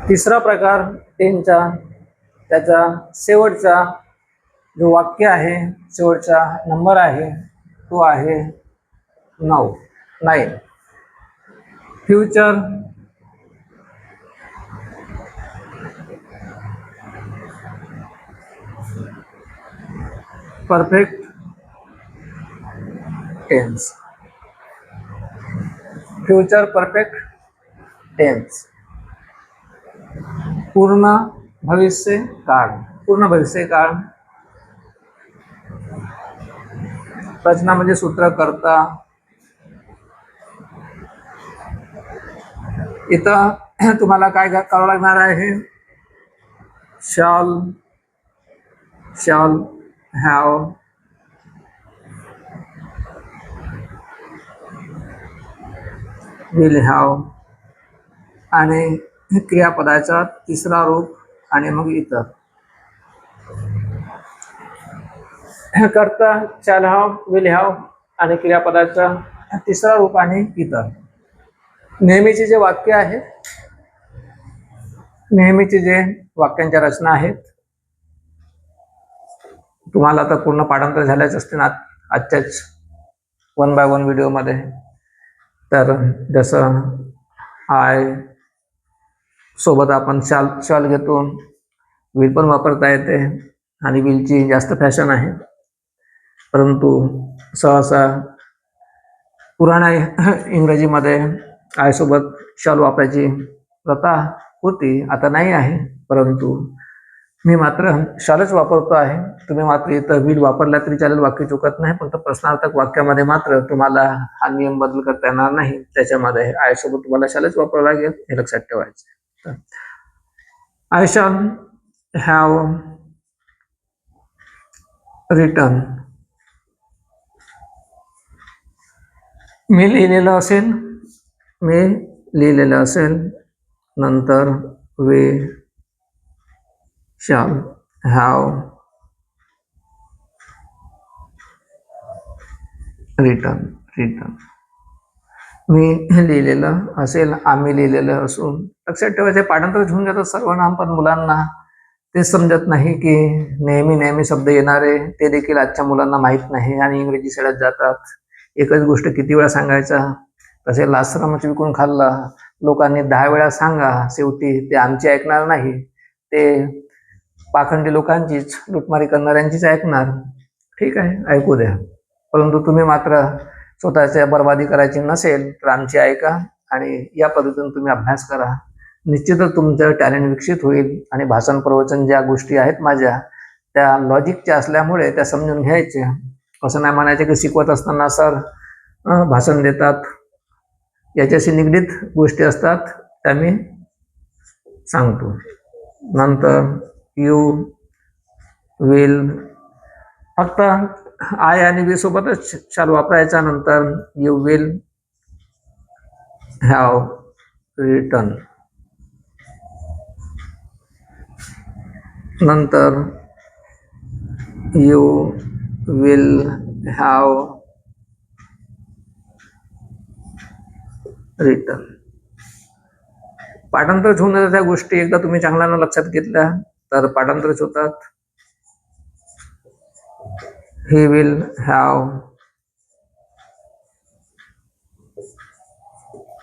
तिसरा प्रकार टेनचा, त्याचा शेवटचा जो वाक्य आहे, शेवटचा नंबर आहे तो आहे 9. Future perfect tense. Future perfect tense. पूर्ण भविष्य काळ. पूर्ण भविष्य काळ. रचना म्हणजे सूत्रकर्ता. इथं तुम्हाला काय करावं लागणार आहे? शॉल हॅव, विल हॅव आणि क्रियापदाचा तिसरा रूप आणि मग इतर. करता शॅल हॅव, विल हॅव आणि क्रियापदाचा तिसरा रूप आणि इतर. नेहमीचे जे वाक्य आहे, नेहमीचे जे वाक्यांच्या रचना आहेत, तुम्हाला आता पूर्ण पाठांतर झाल्याच असते ना आजच्याच 1 by 1 व्हिडिओमध्ये. तर जसं आय सोबत आपण शॉल घेतो, विल पण वापरता येते आणि विलची जास्त फॅशन आहे, परंतु सहसा पुराण्या इंग्रजीमध्ये आय सोबत शॉल वापरायची प्रथा होती, आता नाही आहे, परंतु मी मात्र शॉलच वापरतो आहे. तुम्ही मात्र इथं विल वापरला तरी चालेल, वाक्य चुकत नाही, फक्त प्रश्नार्थक वाक्यामध्ये मात्र तुम्हाला हा नियम बदल करता येणार नाही. त्याच्यामध्ये आय सोबत तुम्हाला शॉलच वापरावं लागेल, हे लक्षात ठेवायचं. I shall have return. मी लिहिलेलं असेल, नंतर वी शॅल हॅव रिटर्न. मी लिहिलेलं असेल, आम्ही लिहिलेलं असून. लक्षात ठेवायचं, पाठांतर घेऊन जातात सर्वनाम, पण मुलांना ते समजत नाही की नेहमी शब्द येणारे ते देखील आजच्या मुलांना माहीत नाही आणि इंग्रजी शाळेत जातात. एकच गोष्ट किती वेळा सांगायचा? तसे लाश्रमच विकून खाल्ला, लोकांनी 10 वेळा सांगा, शेवटी ते आमचे ऐकणार नाही, ते पाखंडी लोकांचीच, लुटमारी करणाऱ्यांचीच ऐकणार. ठीक आहे, ऐकू द्या, परंतु तुम्ही मात्र स्वतःच्या बर्बादी करायची नसेल तर आमची ऐका आणि या पद्धतीने तुम्ही अभ्यास करा. निश्चितच तुमचं टॅलेंट विकसित होईल आणि भाषण प्रवचन ज्या गोष्टी आहेत माझ्या, त्या लॉजिकच्या असल्यामुळे त्या समजून घ्यायच्या. असं नाही म्हणायचं की शिकवत असताना सर भाषण देतात, याच्याशी निगडीत गोष्टी असतात त्या मी सांगतो. नंतर यू विल, फक्त आय आणि वी सोबतच शाल वापरायचा. नंतर यू विल हॅव रिटर्न. नंतर यू विल हॅव रिटर्न. पाठांतरच होऊन जातात त्या गोष्टी, एकदा तुम्ही चांगल्यानं लक्षात घेतल्या तर पाठांतरच होतात. ही will have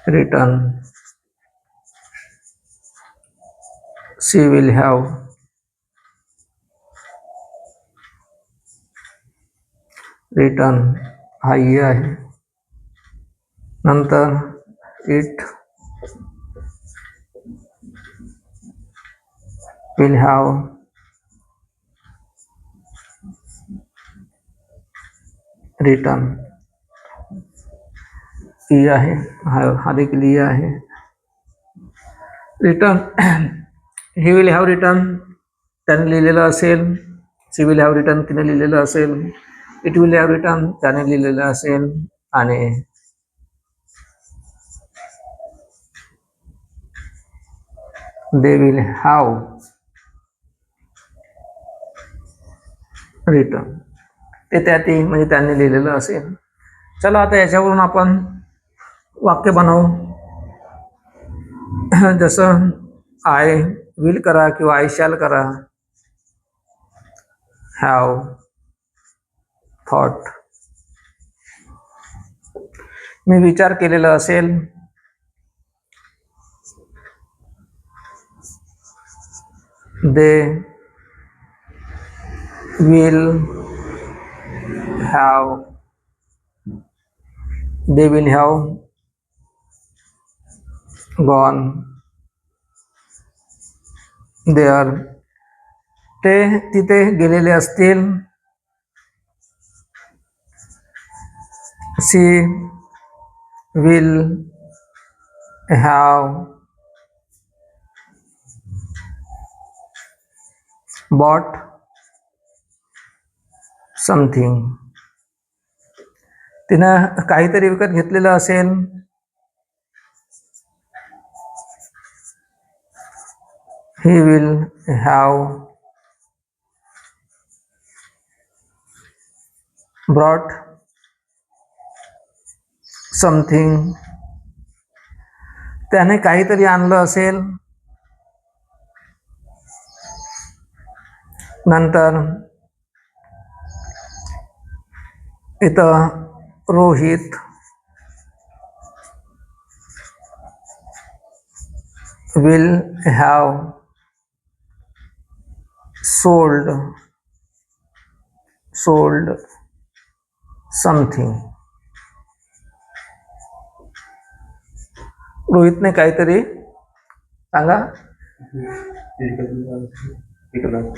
return. She will have return. हा ये आहे. नंतर it will have return. E आहे, हा देखील ई आहे. Return. He will have return त्याने लिहिलेलं असेल, शी विल हॅव रिटर्न तिने लिहिलेलं असेल, इट विल हॅव रिटर्न त्याने लिहिलेलं असेल आणि दे विल हॅव रिटर्न. ते त्या ती म्हणजे त्यांनी लिहिलेलं असेल. चला आता याच्यावरून आपण वाक्य बनवू. जसं आय विल करा किंवा आय शॅल करा. हॅव थॉट, मी विचार केलेला असेल. They will have, they will have gone there, ते तिथे गेलेले असतील. She will have bought something, तिनं काहीतरी विकत घेतलेलं असेल. He will have brought something, त्याने काहीतरी आणलं असेल. नंतर इथं Rohit will have sold something, रोहितने काहीतरी सांगा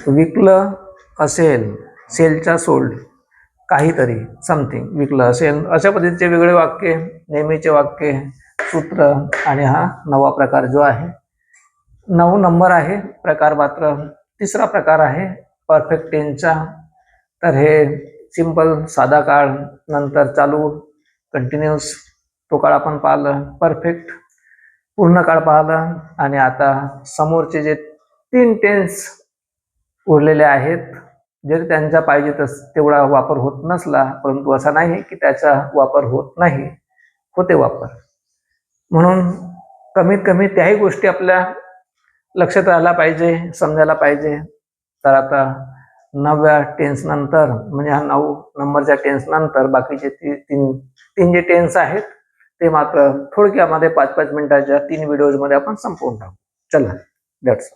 विकलं असेल. सेलच्या सोल्ड, काहीतरी समथिंग विकलं असेल. अशा पद्धतीचे वेगळे वाक्य, नेहमीचे वाक्य, सूत्र. आणि हा नवा प्रकार जो आहे, 9 नंबर आहे प्रकार मात्र. तिसरा प्रकार आहे परफेक्ट टेन्सचा. तर हे सिंपल साधा काळ, नंतर चालू कंटिन्युअस तो काळ आपण पाहिलं, परफेक्ट पूर्ण काळ पाहिला. आणि आता समोरचे जे 3 टेन्स उरलेले आहेत, जरी त्यांचा पाहिजे तेवढा वापर होत नसला, परंतु असा नाही की त्याचा वापर होत नाही, होते वापर. म्हणून कमीत कमी त्याही गोष्टी आपल्या लक्षात राहायला पाहिजे, समजायला पाहिजे. तर आता 9व्या टेन्स नंतर, म्हणजे हा 9 नंबरच्या टेन्स नंतर बाकीचे तीन जे टेन्स आहेत ते मात्र थोडक्यामध्ये 5-5 मिनिटाच्या 3 व्हिडिओजमध्ये आपण संपवून टाकू. चला, दॅट्स